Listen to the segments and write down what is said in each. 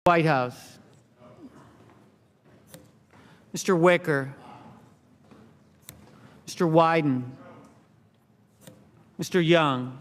White House. Mr. Wicker. Mr. Wyden. Mr. Young.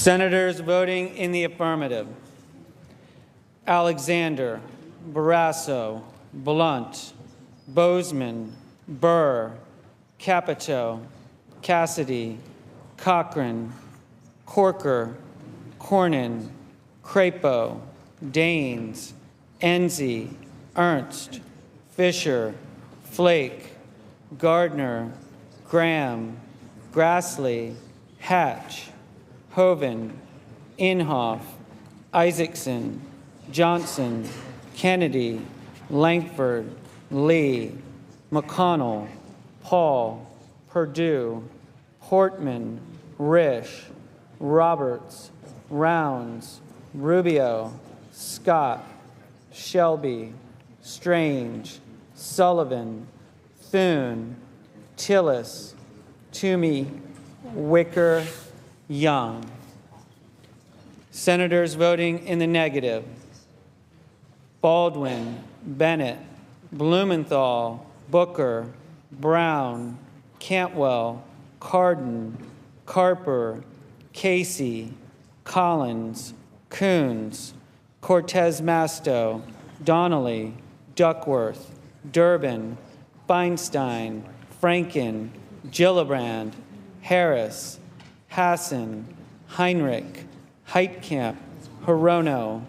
Senators voting in the affirmative: Alexander, Barrasso, Blunt, Bozeman, Burr, Capito, Cassidy, Cochran, Corker, Cornyn, Crapo, Daines, Enzi, Ernst, Fisher, Flake, Gardner, Graham, Grassley, Hatch, Hoeven, Inhofe, Isaacson, Johnson, Kennedy, Langford, Lee, McConnell, Paul, Perdue, Portman, Risch, Roberts, Rounds, Rubio, Scott, Shelby, Strange, Sullivan, Thune, Tillis, Toomey, Wicker, Young. Senators voting in the negative: Baldwin, Bennett, Blumenthal, Booker, Brown, Cantwell, Cardin, Carper, Casey, Collins, Coons, Cortez Masto, Donnelly, Duckworth, Durbin, Feinstein, Franken, Gillibrand, Harris, Hassan, Heinrich, Heitkamp, Hirono,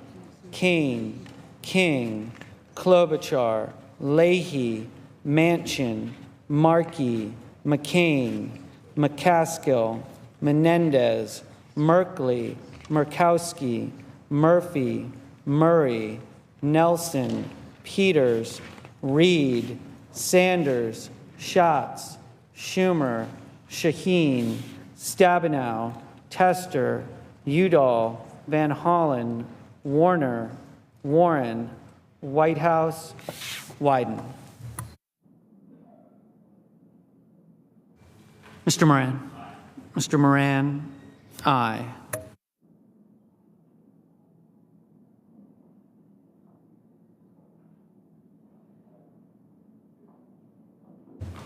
Kane, King, Klobuchar, Leahy, Manchin, Markey, McCain, McCaskill, Menendez, Merkley, Murkowski, Murphy, Murray, Nelson, Peters, Reed, Sanders, Schatz, Schumer, Shaheen, Stabenow, Tester, Udall, Van Hollen, Warner, Warren, Whitehouse, Wyden. Mr. Moran. Mr. Moran, aye.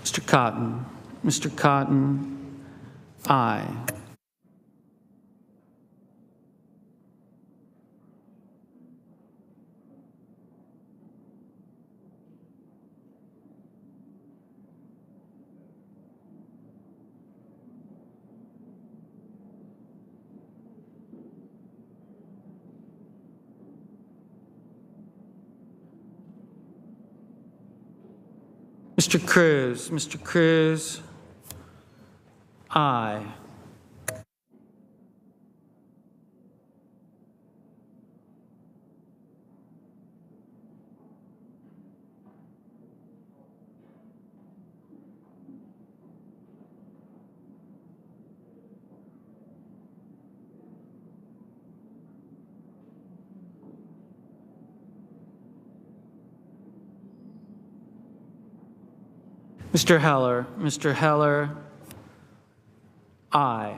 Mr. Cotton. Mr. Cotton, aye. Mr. Cruz. Mr. Cruz, aye. Mr. Heller. Mr. Heller, aye.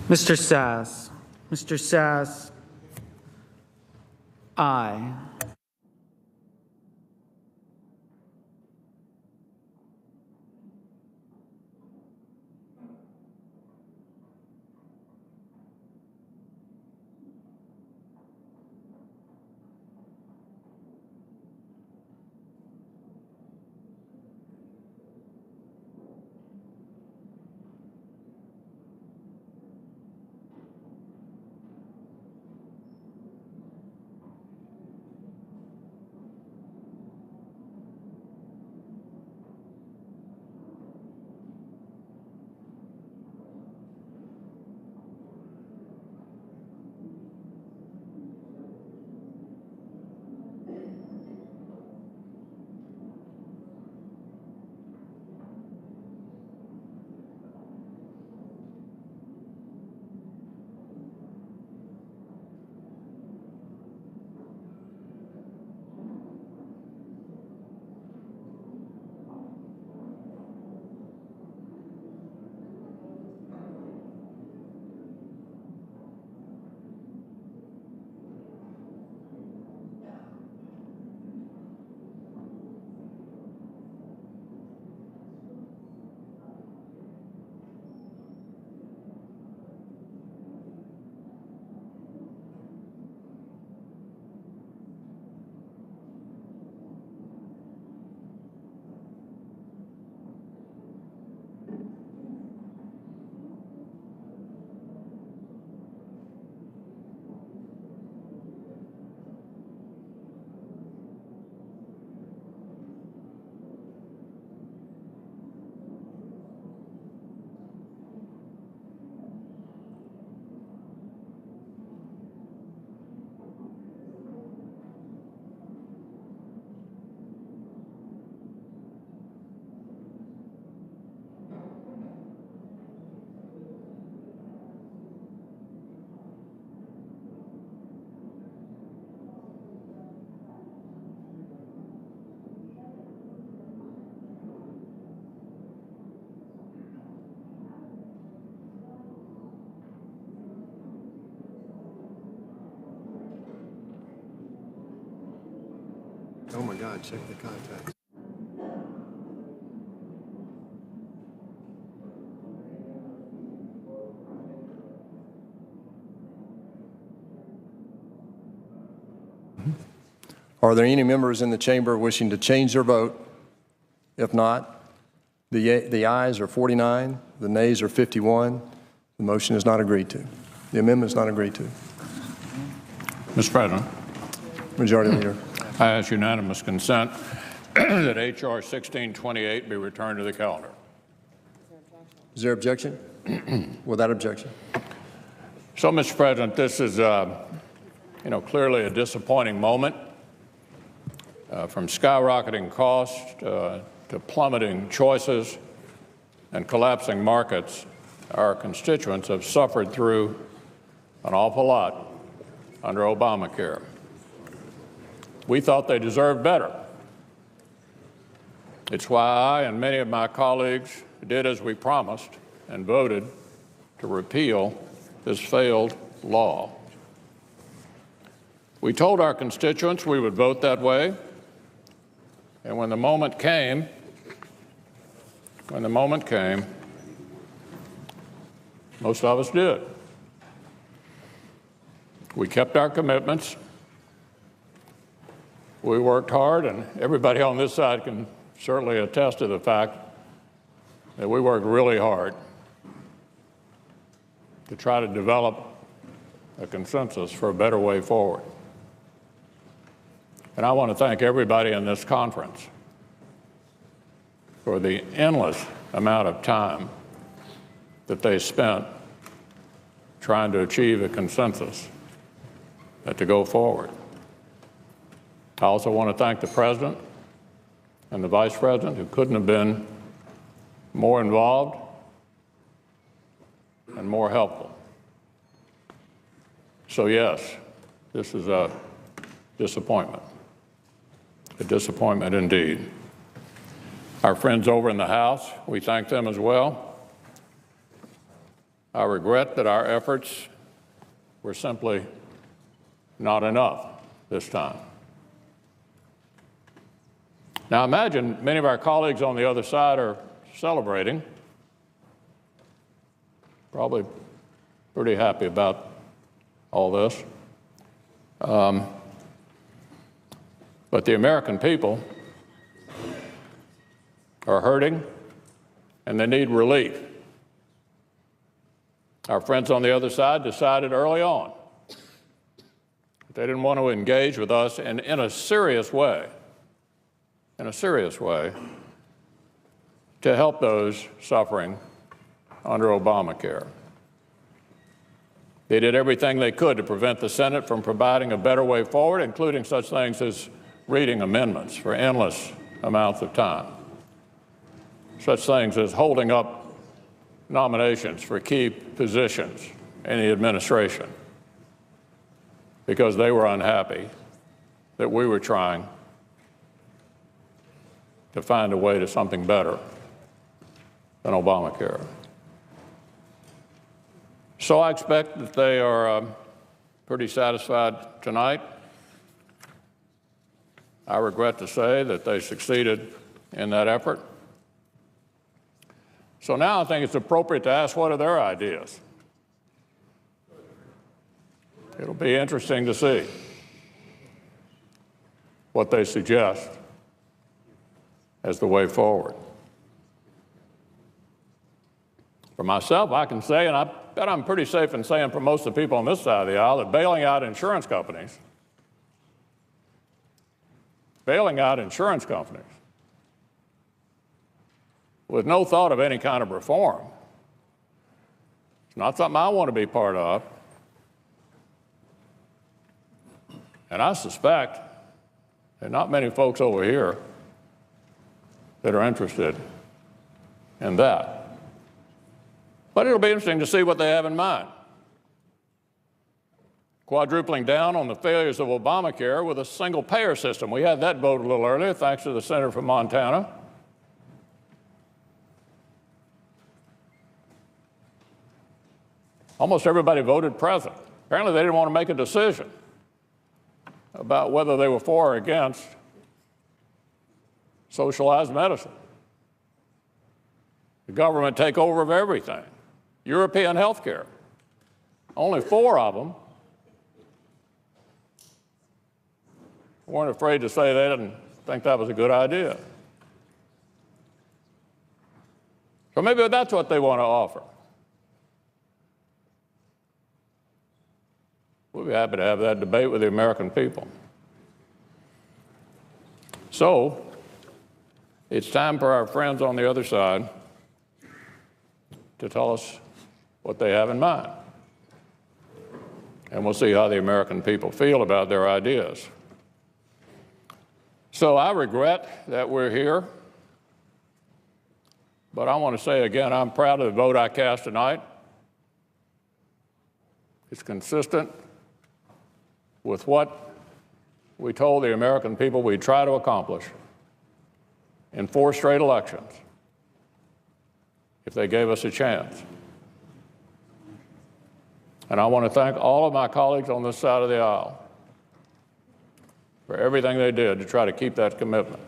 Mr. Sass. Mr. Sass, aye. Oh my God, check the contacts. Are there any members in the chamber wishing to change their vote? If not, the ayes are 49, the nays are 51. The motion is not agreed to. The amendment is not agreed to. Mr. President, Majority Leader. I ask unanimous consent that H.R. 1628 be returned to the calendar. Is there objection? Without objection. So, Mr. President, this is, clearly a disappointing moment. From skyrocketing costs to plummeting choices and collapsing markets, our constituents have suffered through an awful lot under Obamacare. We thought they deserved better. It's why I and many of my colleagues did as we promised and voted to repeal this failed law. We told our constituents we would vote that way, and when the moment came, most of us did. We kept our commitments. We worked hard, and everybody on this side can certainly attest to the fact that we worked really hard to try to develop a consensus for a better way forward. And I want to thank everybody in this conference for the endless amount of time that they spent trying to achieve a consensus to go forward. I also want to thank the President and the Vice President, who couldn't have been more involved and more helpful. So yes, this is a disappointment indeed. Our friends over in the House, we thank them as well. I regret that our efforts were simply not enough this time. Now imagine many of our colleagues on the other side are celebrating, probably pretty happy about all this. But the American people are hurting and they need relief. Our friends on the other side decided early on that they didn't want to engage with us in a serious way, to help those suffering under Obamacare. They did everything they could to prevent the Senate from providing a better way forward, including such things as reading amendments for endless amounts of time, such things as holding up nominations for key positions in the administration because they were unhappy that we were trying to find a way to something better than Obamacare. So I expect that they are pretty satisfied tonight. I regret to say that they succeeded in that effort. So now I think it's appropriate to ask what are their ideas. It'll be interesting to see what they suggest as the way forward. For myself, I can say, and I bet I'm pretty safe in saying for most of the people on this side of the aisle, that bailing out insurance companies with no thought of any kind of reform, it's not something I want to be part of. And I suspect there are not many folks over here that are interested in that. But it'll be interesting to see what they have in mind. Quadrupling down on the failures of Obamacare with a single-payer system. We had that vote a little earlier, thanks to the senator from Montana. Almost everybody voted present. Apparently, they didn't want to make a decision about whether they were for or against socialized medicine, the government takeover of everything, European health care. Only 4 of them weren't afraid to say they didn't think that was a good idea. So maybe that's what they want to offer. We'll be happy to have that debate with the American people. So it's time for our friends on the other side to tell us what they have in mind. And we'll see how the American people feel about their ideas. So I regret that we're here, but I want to say again, I'm proud of the vote I cast tonight. It's consistent with what we told the American people we'd try to accomplish in 4 straight elections if they gave us a chance. And I want to thank all of my colleagues on this side of the aisle for everything they did to try to keep that commitment.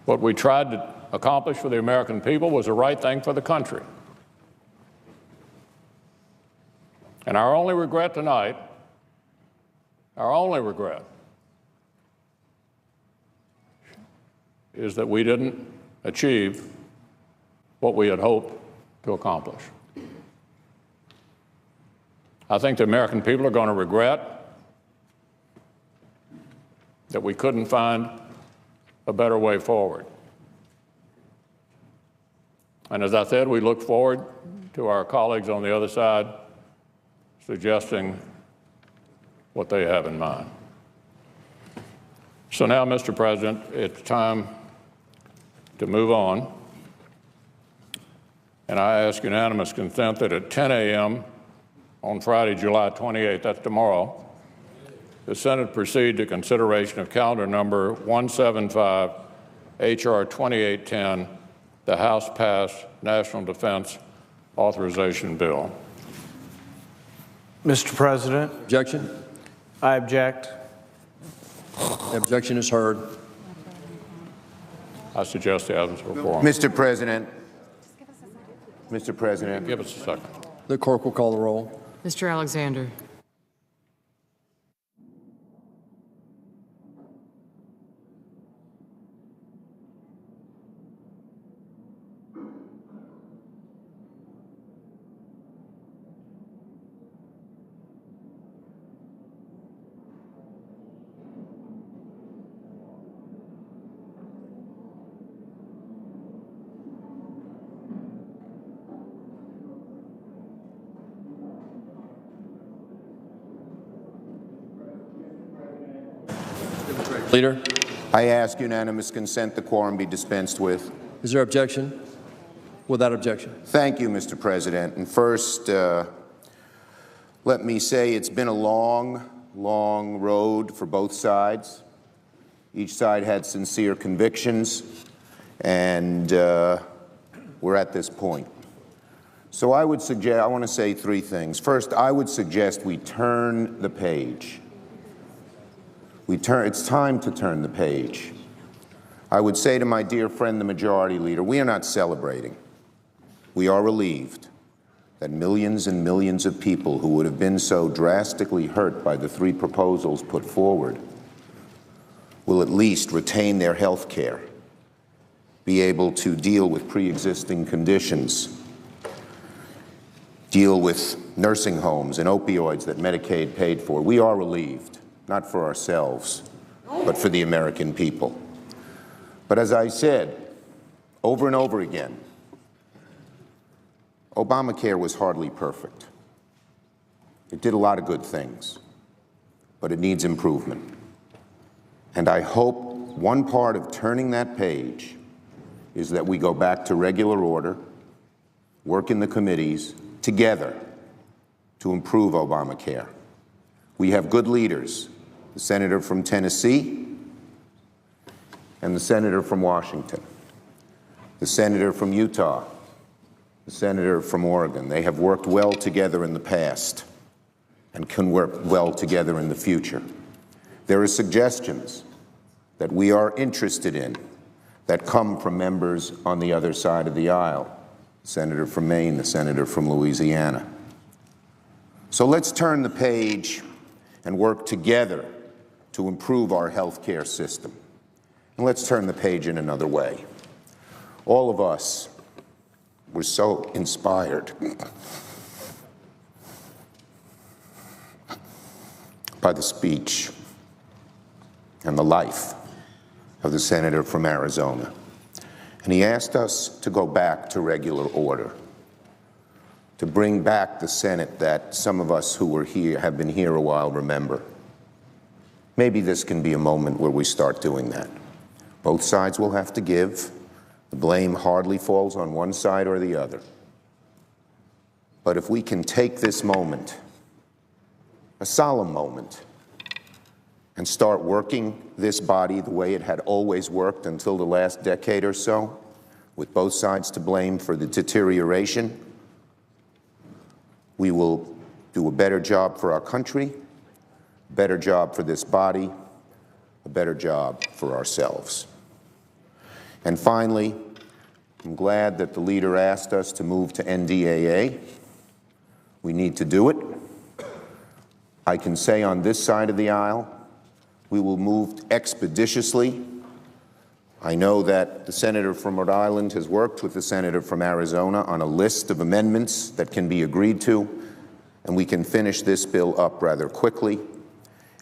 What we tried to accomplish for the American people was the right thing for the country. And our only regret tonight, is that we didn't achieve what we had hoped to accomplish. I think the American people are going to regret that we couldn't find a better way forward. And as I said, we look forward to our colleagues on the other side suggesting what they have in mind. So now, Mr. President, it's time to move on. And I ask unanimous consent that at 10 a.m. on Friday, July 28th, that's tomorrow, the Senate proceed to consideration of calendar number 175, H.R. 2810, the House pass National Defense Authorization Bill. Mr. President, Objection? I object. The objection is heard. I suggest the items before him. Mr. President. Mr. President. Give us a second. The clerk will call the roll. Mr. Alexander. Leader, I ask unanimous consent the quorum be dispensed with. is there objection? Without objection. Thank you, Mr. President. And first, let me say it's been a long, long road for both sides. Each side had sincere convictions, and we're at this point. So I want to say three things. First, I would suggest we turn the page. It's time to turn the page. I would say to my dear friend, the Majority Leader, we are not celebrating. We are relieved that millions and millions of people who would have been so drastically hurt by the three proposals put forward will at least retain their health care, be able to deal with pre-existing conditions, deal with nursing homes and opioids that Medicaid paid for. We are relieved. Not for ourselves, but for the American people. But as I said over and over again, Obamacare was hardly perfect. It did a lot of good things, but it needs improvement. And I hope one part of turning that page is that we go back to regular order, work in the committees together to improve Obamacare. We have good leaders, the senator from Tennessee and the senator from Washington, the senator from Utah, the senator from Oregon. They have worked well together in the past and can work well together in the future. There are suggestions that we are interested in that come from members on the other side of the aisle, the senator from Maine, the senator from Louisiana. So let's turn the page and work together to improve our health care system. And let's turn the page in another way. All of us were so inspired by the speech and the life of the senator from Arizona. And he asked us to go back to regular order, to bring back the Senate that some of us who were here, have been here a while, remember. Maybe this can be a moment where we start doing that. Both sides will have to give. The blame hardly falls on one side or the other. But if we can take this moment, a solemn moment, and start working this body the way it had always worked until the last decade or so, with both sides to blame for the deterioration, we will do a better job for our country, a better job for this body, a better job for ourselves. And finally, I'm glad that the leader asked us to move to NDAA. We need to do it. I can say on this side of the aisle, we will move expeditiously. I know that the senator from Rhode Island has worked with the senator from Arizona on a list of amendments that can be agreed to, and we can finish this bill up rather quickly.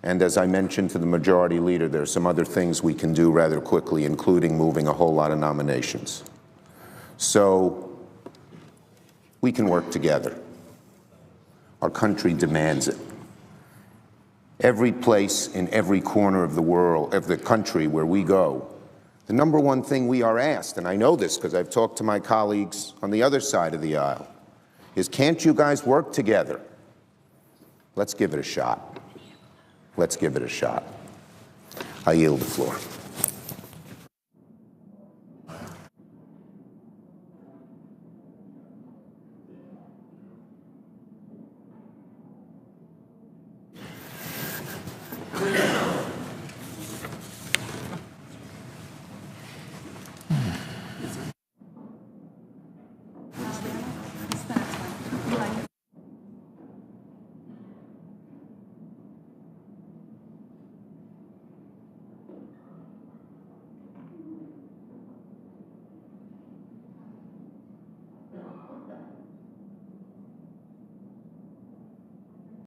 And as I mentioned to the Majority Leader, there are some other things we can do rather quickly, including moving a whole lot of nominations. So we can work together. Our country demands it. Every place in every corner of the world, of the country where we go, the number one thing we are asked, and I know this because I've talked to my colleagues on the other side of the aisle, is can't you guys work together? Let's give it a shot. Let's give it a shot. I yield the floor.